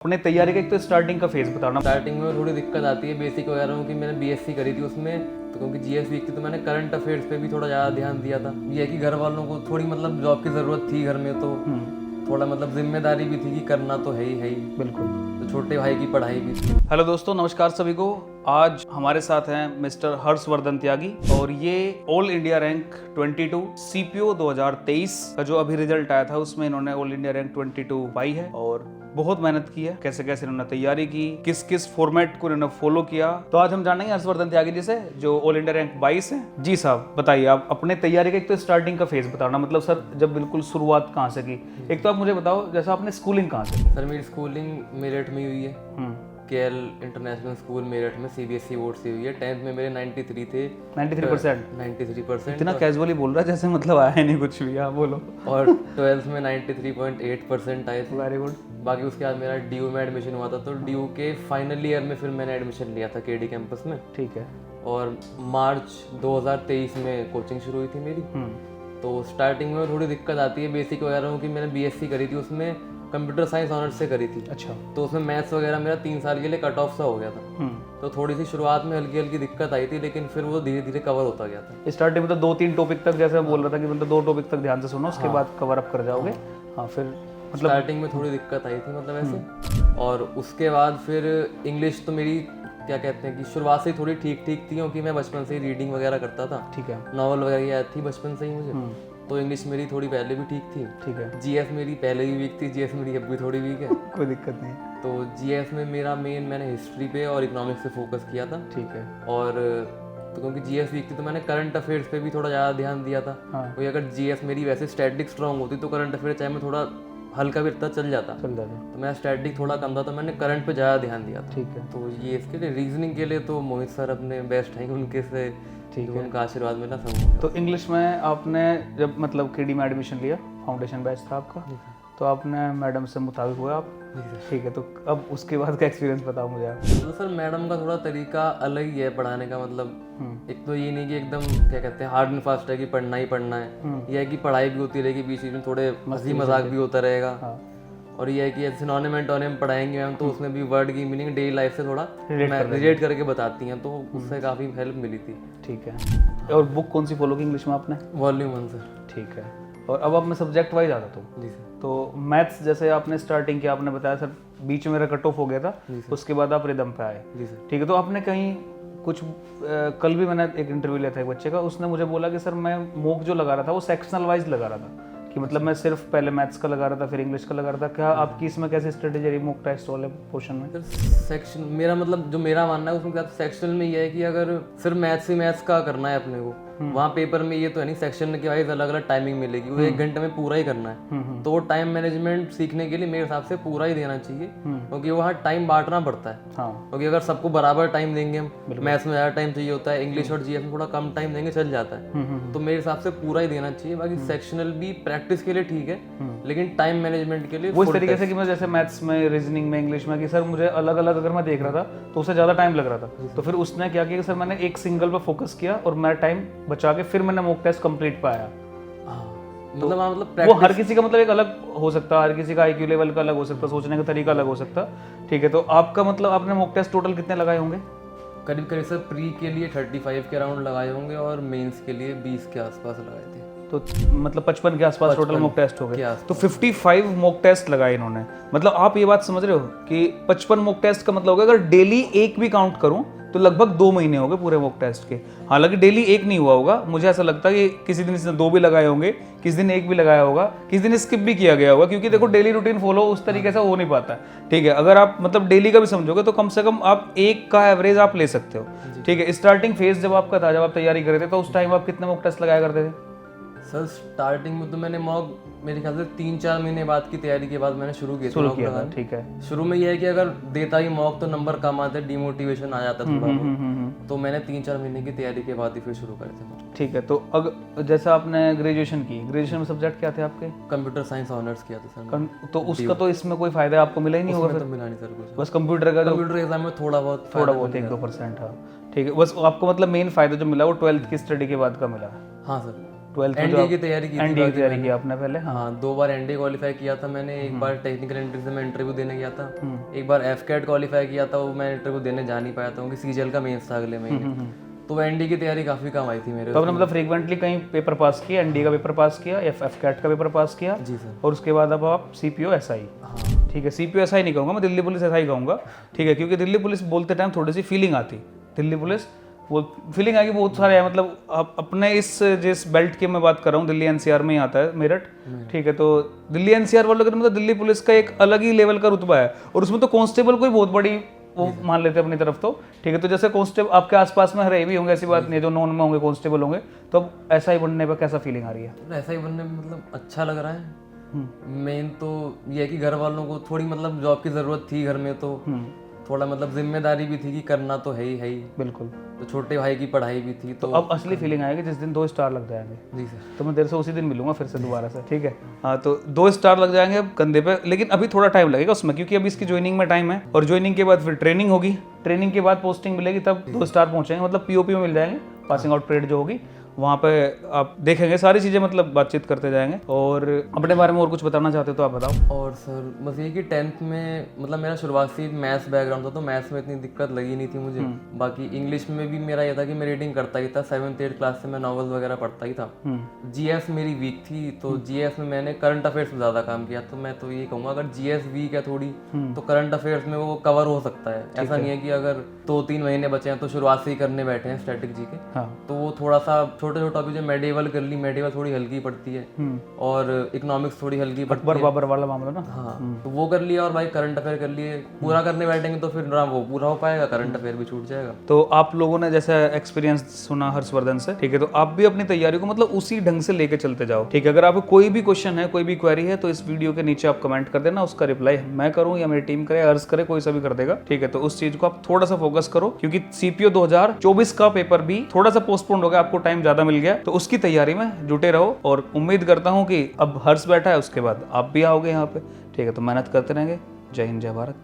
अपने तैयारी का एक तो स्टार्टिंग का फेज बताना। स्टार्टिंग में थोड़ी दिक्कत आती है बेसिक वगैरह में कि मैंने बीएससी करी थी उसमें, तो क्योंकि जीएस वीक थी तो मैंने करंट अफेयर्स पे भी थोड़ा ज़्यादा ध्यान दिया था। ये है कि घर वालों को थोड़ी मतलब जॉब की ज़रूरत थी घर में, तो थोड़ा मतलब जिम्मेदारी भी थी कि करना तो है ही बिल्कुल। तो छोटे भाई की पढ़ाई भी थी। हेलो दोस्तों, नमस्कार सभी को। आज हमारे साथ हैं मिस्टर हर्षवर्धन त्यागी और ये ऑल इंडिया रैंक 22 सीपीओ 2023 का जो अभी रिजल्ट आया था उसमें इन्होंने ऑल इंडिया रैंक 22 पाई है और बहुत मेहनत की है। कैसे कैसे इन्होंने तैयारी की, किस किस फॉर्मेट को इन्होंने फॉलो किया, तो आज हम जानेंगे हर्षवर्धन त्यागी जी से जो ऑल इंडिया रैंक 22 है। जी साहब बताइए, आप अपने तैयारी का एक तो स्टार्टिंग का फेज बताना, मतलब सर जब बिल्कुल शुरुआत कहाँ से की। एक तो आप मुझे बताओ जैसा आपने स्कूलिंग कहाँ से। सर मेरी स्कूलिंग मेरठ में हुई है, केएल इंटरनेशनल स्कूल मेरठ में, सीबीएसई बोर्ड से हुई है। 10th में मेरे 93 थे। 93%। इतना कैजुअली बोल रहा है जैसे मतलब आया ही नहीं कुछ भी। आप बोलो। और 12th में 93.8% आए थे। Very good. बाकी उसके बाद मेरा डीयू में एडमिशन हुआ था, तो डीयू के फाइनल ईयर में फिर मैंने एडमिशन लिया था केडी कैंपस में। ठीक है। और मार्च 2023 में कोचिंग शुरू हुई थी मेरी। तो स्टार्टिंग में थोड़ी दिक्कत आती है बेसिक वगैरह की। मैंने बीएससी करी थी, उसमें कंप्यूटर साइंस ऑनर्स से करी थी। अच्छा। तो उसमें मैथ्स वगैरह मेरा 3 साल के लिए कट ऑफ सा हो गया था। तो थोड़ी सी शुरुआत में हल्की हल्की दिक्कत आई थी, लेकिन फिर वो धीरे धीरे कवर होता गया था। स्टार्टिंग में तो 2-3 टॉपिक तक, जैसे बोल रहा था कि मतलब 2 टॉपिक तक ध्यान से सुनो, उसके बाद कवर अप कर जाओगे। हाँ फिर मतलब स्टार्टिंग में थोड़ी दिक्कत आई थी मतलब ऐसे। और उसके बाद फिर इंग्लिश तो मेरी क्या कहते हैं कि शुरुआत से ही थोड़ी ठीक ठीक थी, क्योंकि मैं बचपन से ही रीडिंग वगैरह करता था। ठीक है। नॉवल वगैरह याद थी बचपन से ही मुझे। तो इंग्लिश मेरी थोड़ी पहले भी ठीक थी। ठीक है। जीएस मेरी पहले ही वीक थी, जीएस मेरी अब भी थोड़ी वीक है। कोई दिक्कत नहीं। तो जीएस में मेरा मैंने हिस्ट्री पे और इकोनॉमिक्स पे फोकस किया था। ठीक है। और तो क्योंकि जीएस वीक थी तो मैंने करंट अफेयर्स पे भी थोड़ा ज़्यादा ध्यान दिया था। क्योंकि अगर जीएस मेरी वैसे स्टैटिक स्ट्रांग होती तो करंट अफेयर चाहे मैं थोड़ा हल्का भी चल जाता। तो मेरा स्टैटिक थोड़ा कम था, तो मैंने करंट पे ज़्यादा ध्यान दिया था। ठीक है। तो ये इसके लिए रीजनिंग के लिए तो मोहित सर अपने बेस्ट हैं, उनके से जो उनका आशीर्वाद मिला सब। तो इंग्लिश में आपने जब मतलब केडी में एडमिशन लिया, फाउंडेशन बैच था आपका, तो आपने मैडम से मुताबिक हुआ आप। ठीक है। तो अब उसके बाद का एक्सपीरियंस बताओ मुझे आप। तो सर मैडम का थोड़ा तरीका अलग ही है पढ़ाने का। मतलब एक तो ये नहीं कि एकदम क्या कहते हैं हार्ड एंड फास्ट है कि पढ़ना ही पढ़ना है। यह है कि पढ़ाई भी होती रहेगी, बीच बीच में थोड़े हंसी मजाक भी होता रहेगा। और ये है कि ऐसे सिनोनिम पढ़ाएंगे हम, तो उसमें भी वर्ड की मीनिंग डेली लाइफ से थोड़ा रिलेट करके बताती हैं, तो उससे काफ़ी हेल्प मिली थी। ठीक है। और बुक कौन सी फॉलो की इंग्लिश में आपने? Volume 1 sir. ठीक है। और अब मैं सब्जेक्ट वाइज आता तो जी सर। तो मैथ्स जैसे आपने स्टार्टिंग किया, आपने बताया सर बीच में मेरा कट ऑफ हो गया था, उसके बाद आप रिदम पे आए। जी सर। ठीक है। तो आपने कहीं कुछ कल भी मैंने एक इंटरव्यू लिया था एक बच्चे का, उसने मुझे बोला कि सर मैं मॉक जो लगा रहा था वो सेक्शनल वाइज लगा रहा था, कि मतलब मैं सिर्फ पहले मैथ्स का लगा रहा था फिर इंग्लिश का लगा रहा था। क्या आपकी इसमें कैसी स्ट्रेटेजी रही मॉक टेस्ट वाले पोर्शन में? सेक्शन मेरा मतलब जो मेरा मानना है उसमें क्या सेक्शनल में ये है कि अगर सिर्फ मैथ्स ही मैथ्स का करना है अपने को, वहाँ पेपर में ये तो है नहीं सेक्शन के वाइज अलग अलग टाइमिंग मिलेगी, वो 1 घंटे में पूरा ही करना है। तो वो टाइम मैनेजमेंट सीखने के लिए मेरे हिसाब से पूरा ही देना चाहिए, क्योंकि वहाँ टाइम बांटना पड़ता है। क्योंकि अगर सबको बराबर टाइम देंगे हम, मैथ्स में ज़्यादा टाइम चाहिए होता है, इंग्लिश और जीएस में थोड़ा कम टाइम देंगे चल जाता है। तो मेरे हिसाब से पूरा ही देना चाहिए। बाकी सेक्शनल भी प्रैक्टिस के लिए ठीक है, लेकिन टाइम मैनेजमेंट के लिए वो इस तरीके से कि मैं जैसे मैथ्स में, रीजनिंग में, इंग्लिश में कि सर मुझे अलग अलग अगर मैं देख रहा था तो उससे ज़्यादा टाइम लग रहा था, तो फिर उसने क्या किया कि सर मैंने एक सिंगल पे फोकस किया और मेरा टाइम बचा के फिर मैंने मॉक टेस्ट कंप्लीट पाया। मतलब वो हर किसी का मतलब एक अलग हो सकता है, हर किसी का आईक्यू लेवल का अलग हो सकता है, सोचने का तरीका अलग हो सकता है। ठीक है। तो आपका मतलब आपने मॉक टेस्ट टोटल कितने लगाए होंगे? करीब करीब सर प्री के लिए 35 के अराउंड लगाए होंगे और मेंस के लिए 20 के आसपास लगाए थे। तो मतलब 55 के आसपास टोटल मॉक टेस्ट हो गए। तो 55 मॉक टेस्ट लगाए इन्होंने। मतलब आप ये बात समझ रहे हो कि 55 मॉक टेस्ट का मतलब होगा अगर डेली एक भी काउंट करूं तो लगभग 2 महीने हो गए पूरे मॉक टेस्ट के। हालांकि डेली एक नहीं हुआ होगा, मुझे ऐसा लगता है कि किसी दिन इसने 2 भी लगाए होंगे, किसी दिन 1 भी लगाया होगा, किसी दिन स्किप भी किया गया होगा, क्योंकि देखो डेली रूटीन फॉलो उस तरीके से हो नहीं पाता। ठीक है। अगर आप मतलब डेली का भी समझोगे तो कम से कम आप 1 का एवरेज आप ले सकते हो। ठीक है। स्टार्टिंग फेज जब आपका था, जब आप तैयारी कर रहे थे, तो उस टाइम आप कितने मॉक टेस्ट लगाया करते थे? सर स्टार्टिंग में तो मैंने मॉक मेरे ख्याल से 3-4 महीने बाद की तैयारी के बाद मैंने शुरू किया था। ठीक है। शुरू में यह है कि अगर देता ही मॉक तो नंबर कम आते, डिमोटिवेशन आ जाता थोड़ा बहुत। तो मैंने 3-4 महीने की तैयारी के बाद ही फिर शुरू करे थे। ठीक है। तो अगर जैसा आपने ग्रेजुएशन की, ग्रेजुएशन में सब्जेक्ट क्या थे आपके? कंप्यूटर साइंस ऑनर्स किया था सर। तो उसका तो इसमें कोई फायदा आपको मिला ही नहीं होगा? तो मिला नहीं सर कुछ, बस कंप्यूटर का कंप्यूटर एग्जाम में थोड़ा बहुत 1-2% था। ठीक है। बस आपको मतलब मेन फायदा जो मिला वो 12th की स्टडी के बाद का मिला। हाँ सर। 12th में एनडीए की तैयारी की थी। एनडीए की तैयारी की आपने पहले? हाँ 2 बार एनडीए क्वालिफाई किया था मैंने, एक बार टेक्निकल एंट्री से मैं इंटरव्यू देने गया था, एक बार एफकेट क्वालिफाई किया था, वो मैं इंटरव्यू देने जा नहीं पाया था क्योंकि सीजीएल का मेंस था अगले महीने। तो एनडीए की तैयारी काफ़ी काम आई थी मेरे। तो आपने मतलब फ्रीक्वेंटली कहीं पेपर पास किया, एनडीए का पेपर पास किया, एफकेट का पेपर पास किया? जी सर। और उसके बाद अब आप सीपीओ एसआई? हाँ ठीक है, सीपीओ एसआई नहीं कहूँगा मैं, दिल्ली पुलिस एसआई कहूँगा। ठीक है, क्योंकि दिल्ली पुलिस बोलते टाइम थोड़ी सी फीलिंग आती, दिल्ली पुलिस वो फीलिंग आएगी बहुत सारे है, मतलब अपने इस जिस बेल्ट की मैं बात कर रहा हूँ, दिल्ली एनसीआर में ही आता है मेरठ। ठीक है, तो दिल्ली एनसीआर वालों के मतलब दिल्ली पुलिस का एक अलग ही लेवल का रुतबा है, और उसमें तो कांस्टेबल को ही बहुत बड़ी वो मान लेते हैं अपनी तरफ। तो ठीक है, तो जैसे कांस्टेबल आपके आसपास में रहे भी होंगे, ऐसी बात नहीं, जो नॉन में होंगे कांस्टेबल होंगे, तो अब ऐसा ही बनने पर कैसा फीलिंग आ रही है? ऐसा ही बनने में मतलब अच्छा लग रहा है। मेन तो ये है कि घर वालों को थोड़ी मतलब जॉब की ज़रूरत थी घर में, तो थोड़ा मतलब जिम्मेदारी भी थी कि करना तो है ही। बिल्कुल। तो छोटे भाई की पढ़ाई भी थी, तो अब असली फीलिंग आएगी जिस दिन 2 स्टार लग जाएंगे। जी सर। तो मैं देर से उसी दिन मिलूंगा फिर से दोबारा से, ठीक है? हाँ, तो 2 स्टार लग जाएंगे अब कंधे पे, लेकिन अभी थोड़ा टाइम लगेगा उसमें, क्योंकि अभी इसकी ज्वाइनिंग में टाइम है, और ज्वाइनिंग के बाद फिर ट्रेनिंग होगी, ट्रेनिंग के बाद पोस्टिंग मिलेगी, तब 2 स्टार पहुंचेंगे, मतलब पीओपी में मिल जाएंगे, पासिंग आउट परेड जो होगी वहाँ पे आप देखेंगे सारी चीज़ें, मतलब बातचीत करते जाएंगे। और अपने बारे में और कुछ बताना चाहते हो तो आप बताओ। और सर बस ये कि 10th में मतलब मेरा शुरुआत से मैथ्स बैकग्राउंड था, तो मैथ्स में इतनी दिक्कत लगी नहीं थी मुझे। बाकी इंग्लिश में भी मेरा ये था कि मैं रीडिंग करता ही था, 7th 8th क्लास से मैं नॉवेल वगैरह पढ़ता ही था। जीएस मेरी वीक थी, तो जीएस में मैंने करंट अफेयर्स में ज़्यादा काम किया। तो मैं तो ये कहूँगा अगर जीएस वीक है थोड़ी, तो करंट अफेयर्स में वो कवर हो सकता है। ऐसा नहीं है कि अगर 2-3 महीने बचे हैं तो शुरुआत से ही करने बैठे हैं स्टैटिक जी के, तो वो थोड़ा सा छोटे छोटा भी जो मेडिवल कर ली, मेडिवल थोड़ी हल्की पड़ती है, और इकोनॉमिक्स थोड़ी हल्की पड़ती है, अकबर बाबर वाला मामला ना। हाँ, तो वो कर लिया, और भाई करंट अफेयर कर लिए। पूरा करने बैठेंगे तो फिर ना वो पूरा हो पाएगा, करंट अफेयर भी छूट जाएगा। तो आप लोगों ने जैसा एक्सपीरियंस सुना हर्षवर्धन से, ठीक है, तो आप भी अपनी तैयारी को मतलब उसी ढंग से लेके चलते जाओ, ठीक है? अगर आपको कोई भी क्वेश्चन है, कोई भी क्वेरी है, तो इस वीडियो के नीचे आप कमेंट कर देना, उसका रिप्लाई मैं करूँ या मेरी टीम करे, हर्ष करे, कोई सा भी कर देगा, ठीक है? तो उस चीज को आप थोड़ा सा फोकस करो, क्योंकि सीपीओ 2024 का पेपर भी थोड़ा सा पोस्टपोन हो गया, आपको टाइम ज्यादा मिल गया, तो उसकी तैयारी में जुटे रहो, और उम्मीद करता हूँ कि अब हर्ष बैठा है, उसके बाद आप भी आओगे यहाँ पे, ठीक है? तो मेहनत करते रहेंगे। जय हिंद, जय भारत।